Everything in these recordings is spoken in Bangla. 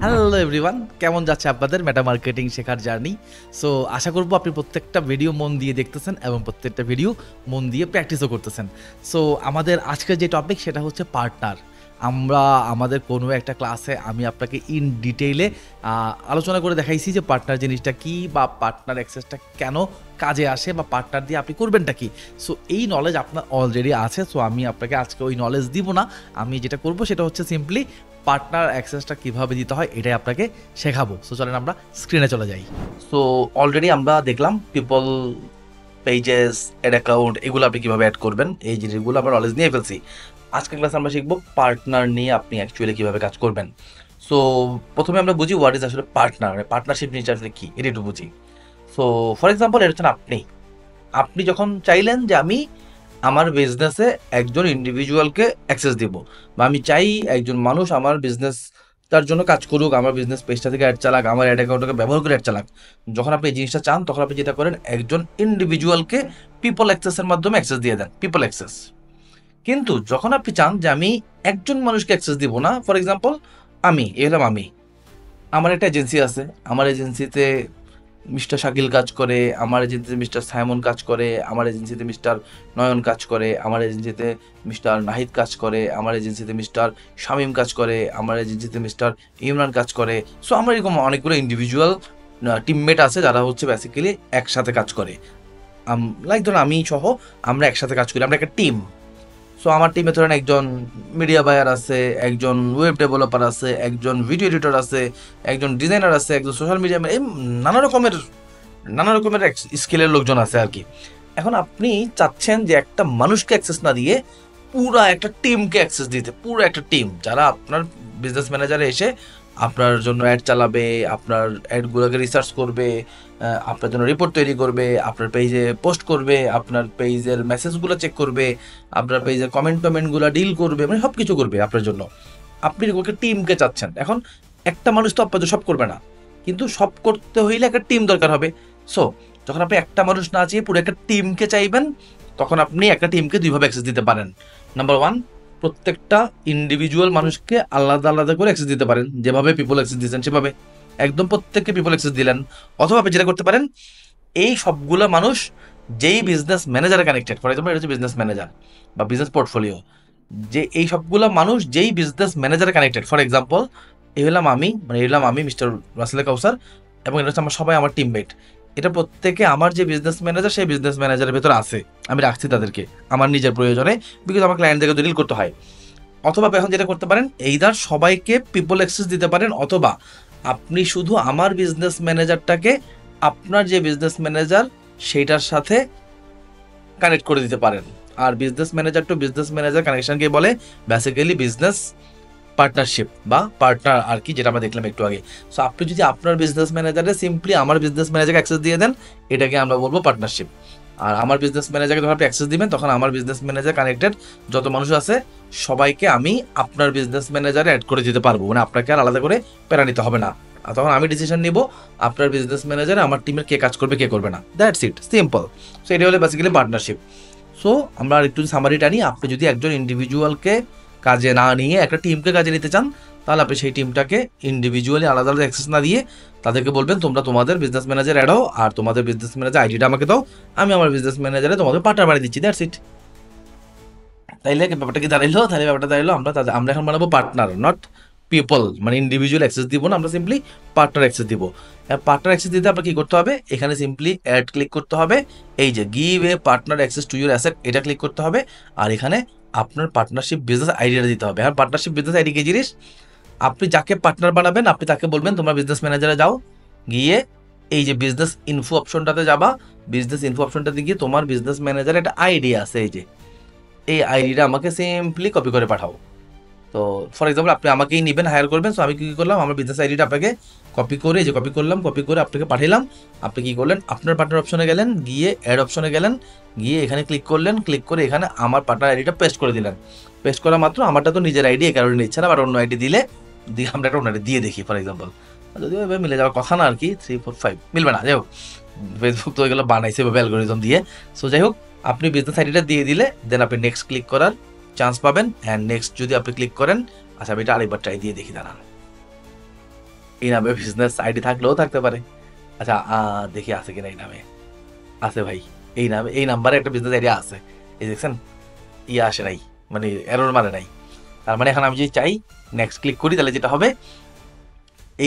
হ্যালো এভরিওয়ান, কেমন যাচ্ছে আপনাদের মেটা মার্কেটিং শেখার জার্নি? সো আশা করব আপনি প্রত্যেকটা ভিডিও মন দিয়ে দেখতেছেন এবং প্রত্যেকটা ভিডিও মন দিয়ে প্র্যাকটিসও করতেছেন। সো আমাদের আজকের যে টপিক সেটা হচ্ছে পার্টনার। আমরা আমাদের কোনো একটা ক্লাসে আমি আপনাকে ইন ডিটেইলে আলোচনা করে দেখাইছি যে পার্টনার জিনিসটা কী, বা পার্টনার অ্যাক্সেসটা কেন কাজে আসে, বা পার্টনার দিয়ে আপনি করবেনটা কি। সো এই নলেজ আপনার অলরেডি আছে। সো আমি আপনাকে আজকে ওই নলেজ দিব না। আমি যেটা করব সেটা হচ্ছে সিম্পলি পার্টনার অ্যাক্সেসটা কীভাবে দিতে হয় এটাই আপনাকে শেখাবো। সো চলেন আমরা স্ক্রিনে চলে যাই। সো অলরেডি আমরা দেখলাম পিপল, পেজেস, অ্যাড অ্যাকাউন্ট, এগুলো আপনি কীভাবে অ্যাড করবেন, এই জিনিসগুলো আমরা নলেজ নিয়ে ফেলছি। আজকের ক্লাসে আমরা শিখবো পার্টনার নিয়ে আপনি অ্যাকচুয়ালি কীভাবে কাজ করবেন। সো প্রথমে আমরা বুঝি হোয়াট ইজ আসলে পার্টনার, মানে পার্টনারশিপ জিনিসটা আসলে কী, এটা একটু বুঝি। সো ফর এক্সাম্পল, এটা হচ্ছেন আপনি যখন চাইলেন যে আমি আমার বিজনেসে একজন ইন্ডিভিজুয়ালকে অ্যাক্সেস দিব, বা আমি চাই একজন মানুষ আমার বিজনেস তার জন্য কাজ করুক, আমার বিজনেস পেজটা থেকে অ্যাড চালাক, আমার অ্যাড অ্যাকাউন্টকে ব্যবহার করে অ্যাড চালাক। যখন আপনি এই জিনিসটা চান তখন আপনি যেটা করেন, একজন ইন্ডিভিজুয়ালকে পিপল অ্যাক্সেসের মাধ্যমে অ্যাক্সেস দিয়ে দেন, পিপল অ্যাক্সেস। কিন্তু যখন আপনি চান যে আমি একজন মানুষকে অ্যাক্সেস দিব না, ফর এক্সাম্পল আমি আমার একটা এজেন্সি আছে, আমার এজেন্সিতে মিস্টার শাকিল কাজ করে, আমার এজেন্সিতে মিস্টার সাইমন কাজ করে, আমার এজেন্সিতে মিস্টার নয়ন কাজ করে, আমার এজেন্সিতে মিস্টার নাহিদ কাজ করে, আমার এজেন্সিতে মিস্টার শামীম কাজ করে, আমার এজেন্সিতে মিস্টার ইমরান কাজ করে। সো আমার এরকম অনেকগুলো ইন্ডিভিজুয়াল টিমমেট আছে যারা হচ্ছে বেসিক্যালি একসাথে কাজ করে। লাইক ধরুন আমি সহ আমরা একসাথে কাজ করি, আমরা একটা টিম। সো আমার টিমে ধরেন একজন মিডিয়া বায়ার আছে, একজন ওয়েব ডেভেলপার আছে, একজন ভিডিও এডিটর আছে, একজন ডিজাইনার আছে, একজন সোশ্যাল মিডিয়া, এই নানা রকমের স্কিলের লোকজন আছে আর কি। এখন আপনি চাচ্ছেন যে একটা মানুষকে অ্যাক্সেস না দিয়ে পুরা একটা টিমকে অ্যাক্সেস দিতে, পুরো একটা টিম যারা আপনার বিজনেস ম্যানেজারে এসে আপনার জন্য অ্যাড চালাবে, আপনার অ্যাডগুলোকে রিসার্চ করবে, আপনার জন্য রিপোর্ট তৈরি করবে, আপনার পেজে পোস্ট করবে, আপনার পেজের মেসেজগুলো চেক করবে, আপনার পেজের কমেন্টগুলো ডিল করবে, মানে সব কিছু করবে আপনার জন্য। আপনি ওকে টিমকে চাচ্ছেন। এখন একটা মানুষ তো আপনাদের সব করবে না, কিন্তু সব করতে হইলে একটা টিম দরকার হবে। সো যখন আপনি একটা মানুষ না চেয়ে পুরো একটা টিমকে চাইবেন, তখন আপনি একটা টিমকে দুইভাবে অ্যাক্সেস দিতে পারেন। নাম্বার ওয়ান, প্রত্যেকটা ইন্ডিভিজুয়াল মানুষকে আলাদা আলাদা করে অ্যাক্সেস দিতে পারেন, যেভাবে পিপল অ্যাক্সেস দিয়েছেন সেভাবে একদম প্রত্যেককে পিপল অ্যাক্সেস দিলেন। অথবা আপনি যেটা করতে পারেন, এই সবগুলো মানুষ যেই বিজনেস ম্যানেজারে কানেক্টেড, ফর এক্সাম্পল এটা হচ্ছে বিজনেস ম্যানেজার বা বিজনেস পোর্টফোলিও, যে এই সবগুলো মানুষ যেই বিজনেস ম্যানেজারে কানেক্টেড, ফর এক্সাম্পল এই হলাম আমি মিস্টার রাসেল কাউসার, এবং এটা হচ্ছে আমার সবাই আমার টিমমেট। এটা প্রত্যেকে আমার যে বিজনেস ম্যানেজার সেই বিজনেস ম্যানেজারের ভেতরে আছে, আমি রাখছি তাদেরকে আমার নিজের প্রয়োজনে, বিকজ আমার ক্লায়েন্টদেরকে ডিল করতে হয়। অথবা এখন যেটা করতে পারেন, এইদার সবাইকে পিপল অ্যাক্সেস দিতে পারেন, অথবা আপনি শুধু আমার বিজনেস ম্যানেজারটাকে আপনার যে বিজনেস ম্যানেজার সেইটার সাথে কানেক্ট করে দিতে পারেন। আর business manager to business manager কানেকশনকে বলে বেসিক্যালি বিজনেস পার্টনারশিপ বা পার্টনার আর কি, যেটা আমরা দেখলাম একটু আগে। সো আপনি যদি আপনার বিজনেস ম্যানেজারে সিম্পলি আমার বিজনেস ম্যানেজারকে অ্যাক্সেস দিয়ে দেন, এটাকে আমরা বলবো পার্টনারশিপ। আর আমার বিজনেস ম্যানেজারকে যখন আপনি অ্যাক্সেস দিবেন, তখন আমার বিজনেস ম্যানেজার কানেক্টেড যত মানুষ আছে সবাইকে আমি আপনার বিজনেস ম্যানেজারে অ্যাড করে দিতে পারবো, মানে আপনাকে আর আলাদা করে প্যারা নিতে হবে না। আর তখন আমি ডিসিশন নিব আপনার বিজনেস ম্যানেজারে আমার টিমের কে কাজ করবে কে করবে না, দ্যাটস ইট, সিম্পল। সো এটা হলো বেসিক্যালি পার্টনারশিপ। সো আমরা একটু সামারি টানি, আপনি যদি একজন ইন্ডিভিজুয়ালকে কাজে না নিয়ে একটা টিমকে কাজে নিতে চান, তাহলে আপনি সেই টিমটাকে ইন্ডিভিজুয়ালি আলাদা আলাদা অ্যাক্সেস না দিয়ে তাদেরকে বলবেন তোমরা তোমাদের বিজনেস ম্যানেজার অ্যাড হও, আর তোমাদের বিজনেস ম্যানেজার আইডিটা আমাকে দাও, আমি আমার বিজনেস ম্যানেজারে তোমাদের পার্টনার বানিয়ে দিচ্ছি, দ্যাটস ইট। তাইলে ব্যাপারটা কি দাঁড়াইলো? তাহলে ব্যাপারটা দাঁড়াইলো আমরা এখন বানাবো পার্টনার, নট পিপল, মানে ইন্ডিভিজুয়াল অ্যাক্সেস দিব না, আমরা সিম্পলি পার্টনার অ্যাক্সেস দিব। পার্টনার অ্যাক্সেস দিতে আপনার কি করতে হবে, এখানে সিম্পলি অ্যাড ক্লিক করতে হবে, এই যে give a partner access to your asset, এটা ক্লিক করতে হবে। আর এখানে আপনার পার্টনারশিপ বিজনেস আইডিটা দিতে হবে। আর পার্টনারশিপ বিজনেস আইডি কি জিনিস, আপনি যাকে পার্টনার বানাবেন আপনি তাকে বলবেন তোমরা বিজনেস ম্যানেজারে যাও, গিয়ে এই যে বিজনেস ইনফো অপশনটাতে যাবা, বিজনেস ইনফো অপশনটাতে গিয়ে তোমার বিজনেস ম্যানেজারের একটা আইডি আছে, এই যে এই আইডিটা আমাকে সিম্পলি কপি করে পাঠাও। তো ফর এক্সাম্পল আপনি আমাকেই নেবেন, হায়ার করবেন। সো আমি কী করলাম, আমার বিজনেস আইডিটা আপনাকে কপি করে কপি করে আপনাকে পাঠালাম। আপনি কী করলেন, আপনার পার্টনার অপশনে গেলেন, গিয়ে অ্যাড অপশনে গেলেন, গিয়ে এখানে ক্লিক করলেন, ক্লিক করে এখানে আমার পার্টনার আইডিটা পেস্ট করে দিলেন। পেস্ট করা মাত্র, আমারটা তো নিজের আইডি, এই কারণে নিচ্ছে না, বাট অন্য আইডি দিলে আমরা একটা অন্য আইডি দিয়ে দেখি, ফর এক্সাম্পল যদিও এভাবে মিলে যাওয়ার কথা না আর কি, 3 4 5 মিলবে না, যাই হোক ফেসবুক তো এগুলো বানাইছে এভাবে অ্যালগরিদম দিয়ে। সো যাই হোক, আপনি বিজনেস আইডিটা দিয়ে দিলে দেন আপনি নেক্সট ক্লিক করার চান্স পাবেন। অ্যান্ড নেক্সট যদি আপনি ক্লিক করেন, আচ্ছা আমি এটা আরেকবার ট্রাই দিয়ে দেখি, দাঁড়ান। এই নামে বিজনেস আইডি থাকলেও থাকতে পারে। আচ্ছা দেখি আছে কিনা এই নামে। আছে ভাই, এই নামে এই নাম্বারে একটা বিজনেস আইডিয়া আছে। এই দেখছেন আসে নাই, মানে এরর মারে নাই। তার মানে এখন আমি যদি চাই নেক্সট ক্লিক করি, তাহলে যেটা হবে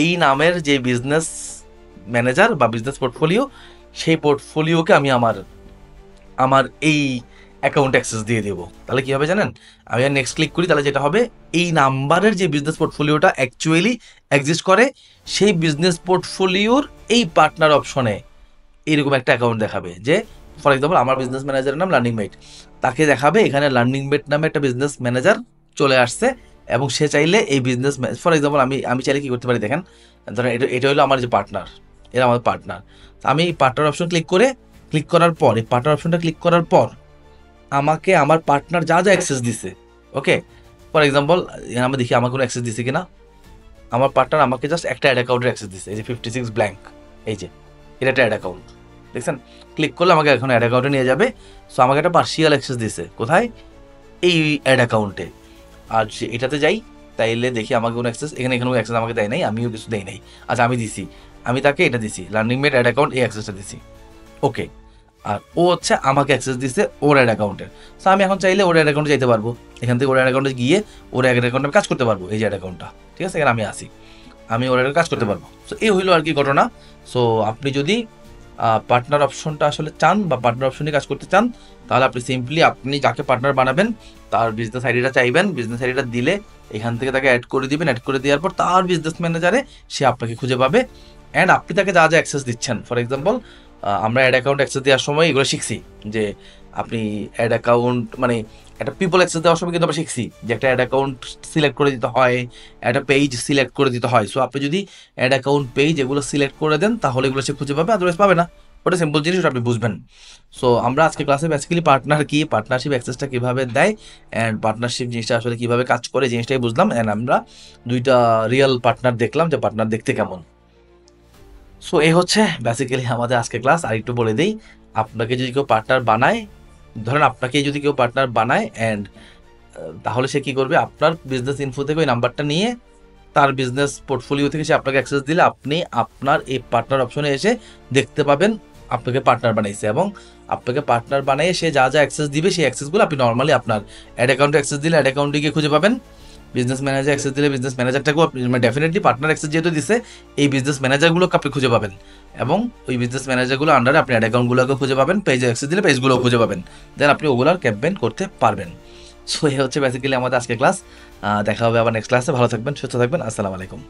এই নামের যে বিজনেস ম্যানেজার বা বিজনেস পোর্টফোলিও, সেই পোর্টফোলিওকে আমি আমার এই অ্যাকাউন্ট অ্যাক্সেস দিয়ে দেবো। তাহলে কী হবে জানেন, আমি আর নেক্সট ক্লিক করি, তাহলে যেটা হবে এই নাম্বারের যে বিজনেস পোর্টফোলিওটা অ্যাকচুয়ালি এক্সিস্ট করে, সেই বিজনেস পোর্টফোলিওর এই পার্টনার অপশনে এইরকম একটা অ্যাকাউন্ট দেখাবে। যে ফর এক্সাম্পল আমার বিজনেস ম্যানেজারের নাম লার্নিং মেট, তাকে দেখাবে এখানে লার্নিং মেট নামে একটা বিজনেস ম্যানেজার চলে আসছে, এবং সে চাইলে এই বিজনেস, ফর এক্সাম্পল আমি চাইলে কী করতে পারি দেখেন, ধরেন এটা হলো আমার যে পার্টনার, এরা আমাদের পার্টনার। আমি এই পার্টনার অপশন ক্লিক করার পর, এই পার্টনার অপশনটা ক্লিক করার পর আমাকে আমার পার্টনার যা যা অ্যাক্সেস দিছে, ওকে, ফর এক্সাম্পল আমি দেখি আমার কোনো অ্যাক্সেস দিছে কিনা। আমার পার্টনার আমাকে জাস্ট একটা অ্যাড অ্যাকাউন্টের অ্যাক্সেস দিছে, এই যে 56 ব্ল্যাঙ্ক, এই যে এটা একটা অ্যাড অ্যাকাউন্ট দেখছেন। ক্লিক করলে আমাকে এখন অ্যাড অ্যাকাউন্টে নিয়ে যাবে। সো আমাকে একটা পার্সিয়াল অ্যাক্সেস দিছে কোথায়, এই অ্যাড অ্যাকাউন্টে। আর এটাতে যাই, তাইলে দেখি আমাকে কোনো অ্যাক্সেস, এখানে কোনো অ্যাক্সেস আমাকে দেয় নাই, আমিও কিছু দেই নাই। আচ্ছা আমি দিছি, আমি তাকে এটা দিছি, লার্নিং মেট অ্যাড অ্যাকাউন্ট, এই অ্যাক্সেসটা দিছি, ওকে। আর ও হচ্ছে আমাকে অ্যাক্সেস দিচ্ছে ওর অ্যাড অ্যাকাউন্টের। সো আমি এখন চাইলে ওর অ্যাড অ্যাকাউন্টে যেতে পারবো, এখান থেকে ওর অ্যাড অ্যাকাউন্টে গিয়ে ওর অ্যাড অ্যাকাউন্টে কাজ করতে পারবো, এই যে অ্যাড অ্যাকাউন্টটা, ঠিক আছে, এখানে আমি আসি, আমি ওর কাজ করতে পারবো। সো এই হইলো আর কি ঘটনা। সো আপনি যদি পার্টনার অপশনটা আসলে চান বা পার্টনার অপশনে কাজ করতে চান, তাহলে আপনি সিম্পলি আপনি যাকে পার্টনার বানাবেন তার বিজনেস আইডিটা চাইবেন, বিজনেস আইডিটা দিলে এখান থেকে তাকে অ্যাড করে দিবেন, অ্যাড করে দেওয়ার পর তার বিজনেস ম্যানেজারে সে আপনাকে খুঁজে পাবে। অ্যান্ড আপনি তাকে যা যা অ্যাক্সেস দিচ্ছেন, ফর এক্সাম্পল আমরা অ্যাড অ্যাকাউন্ট অ্যাক্সেস দেওয়ার সময় এগুলো শিখছি, যে আপনি অ্যাড অ্যাকাউন্ট মানে একটা পিপল অ্যাক্সেস দেওয়ার সময় কিন্তু আমরা শিখছি যে একটা অ্যাড অ্যাকাউন্ট সিলেক্ট করে দিতে হয়, একটা পেজ সিলেক্ট করে দিতে হয়। সো আপনি যদি অ্যাড অ্যাকাউন্ট পেজ এগুলো সিলেক্ট করে দেন, তাহলে এগুলো সে খুঁজে পাবে, আদারওয়াইজ পাবে না। ওটা সিম্পল জিনিস, ওটা আপনি বুঝবেন। সো আমরা আজকে ক্লাসে বেসিক্যালি পার্টনার কি, পার্টনারশিপ অ্যাক্সেসটা কীভাবে দেয়, অ্যান্ড পার্টনারশিপ জিনিসটা আসলে কীভাবে কাজ করে, জিনিসটাই বুঝলাম। অ্যান্ড আমরা দুইটা রিয়েল পার্টনার দেখলাম যে পার্টনার দেখতে কেমন। সো এই হচ্ছে বেসিক্যালি আমাদের আজকে ক্লাস। আর একটু বলে দিই, আপনাকে যদি কেউ পার্টনার বানায়, ধরেন আপনাকে যদি কেউ পার্টনার বানায়, অ্যান্ড তাহলে সে কী করবে, আপনার বিজনেস ইনফো থেকে ওই নাম্বারটা নিয়ে তার বিজনেস পোর্টফোলিও থেকে সে আপনাকে অ্যাক্সেস দিলে আপনি আপনার এই পার্টনার অপশনে এসে দেখতে পাবেন আপনাকে পার্টনার বানাইছে, এবং আপনাকে পার্টনার বানিয়ে সে যা যা অ্যাক্সেস দিবে সেই অ্যাক্সেসগুলো আপনি নর্মালি আপনার অ্যাড অ্যাকাউন্টে অ্যাক্সেস দিলে অ্যাড অ্যাকাউন্টে গিয়ে খুঁজে পাবেন। বিজনেস ম্যানেজার অ্যাক্সেস দিলে বিজনেস ম্যানেজারটাকেও আপনি ডেফিনেটলি পার্টনার অ্যাক্সেস যেহেতু দিচ্ছে, এই বিজনেস ম্যানেজারগুলোকে আপনি খুঁজে পাবেন, এবং ওই বিজনেস ম্যানেজারগুলো আন্ডারে আপনি অ্যাড অ্যাকাউন্টগুলোকে খুঁজে পাবেন, পেজে অ্যাক্সেস দিলে পেজগুলোও খুঁজে পাবেন, দেন আপনি ওগুলোর ক্যাম্পেইন করতে পারবেন। সো এই হচ্ছে বেসিক্যালি আমাদের আজকে ক্লাস। দেখা হবে আবার নেক্সট ক্লাসে। ভালো থাকবেন, সুস্থ থাকবেন, আসসালামু আলাইকুম।